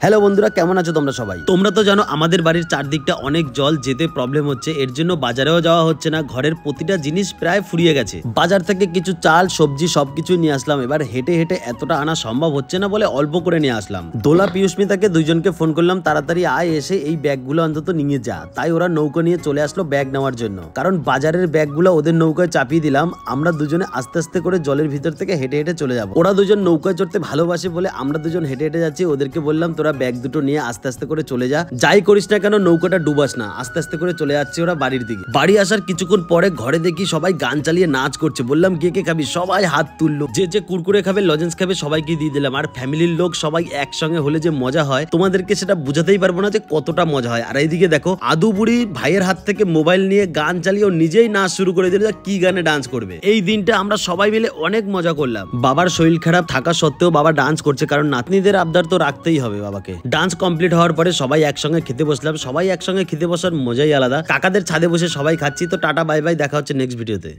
Hello বন্ধুরা, কেমন আছো তোমরা সবাই? তোমরা তো জানো আমাদের বাড়ির চারদিকটা অনেক জল যেতে প্রবলেম হচ্ছে, এর জন্য বাজারেও যাওয়া হচ্ছে না। ঘরের প্রতিটা জিনিস প্রায় ফুরিয়ে গেছে। বাজার থেকে কিছু চাল সবজি সবকিছু নিয়ে আসলাম। এবার হেঁটে হেঁটে এতটা আনা সম্ভব হচ্ছে না বলে অল্প করে নিয়ে আসলাম। দোলা পিয়ুষ্মিতাকে দুইজনকে ফোন করলাম, তাড়াতাড়ি আয়, এসে এই ব্যাগগুলো অন্তত নিয়ে যা। তাই ওরা নৌকা নিয়ে চলে আসলো ব্যাগ নেওয়ার জন্য, কারণ বাজারের ব্যাগগুলো ওদের নৌকায় চাপিয়ে দিলাম। আমরা দুজনে আস্তে আস্তে করে জলের ভিতর থেকে হেঁটে হেঁটে চলে যাবো। ওরা দুজন নৌকায় চড়তে ভালোবাসে বলে আমরা দুজন হেঁটে হেঁটে যাচ্ছি। ওদেরকে বললাম তোরা ব্যাগ দুটো নিয়ে আস্তে আস্তে করে চলে যা, যাই করিস না কেন নৌকাটা ডুবাস না। আস্তে আস্তে করে চলে যাচ্ছে ওরা বাড়ির দিকে। বাড়ি আসার কিছুক্ষণ পরে ঘরে দেখি সবাই গান চালিয়ে নাচ করছে। বললাম কে কে খাবি, সবাই হাত তুললো। যে যে কুরকুরে খাবে লজেন্স খাবে সবাইকে দিয়ে দিলাম। আর ফ্যামিলির লোক সবাই একসঙ্গে হলে যে মজা হয় তোমাদেরকে সেটা বুঝাতেই পারবো না যে কতটা মজা হয়। আর এইদিকে দেখো আদু বুড়ি ভাইয়ের হাত থেকে মোবাইল নিয়ে গান চালিয়ে ও নিজেই নাচ শুরু করে দিল, কি গানে ডান্স করবে। এই দিনটা আমরা সবাই মিলে অনেক মজা করলাম। বাবার শরীর খারাপ থাকা সত্ত্বেও বাবা ডান্স করছে, কারণ নাতনিদের আবদার তো রাখতেই হবে বাবাকে। ডান্স কমপ্লিট হওয়ার পরে সবাই একসঙ্গে খেতে বসলাম। সবাই একসঙ্গে খেতে বসার মজাই আলাদা। কাকাদের ছাদে বসে সবাই খাচ্ছি। তো টাটা বাই বাই, দেখা হচ্ছে নেক্সট ভিডিওতে।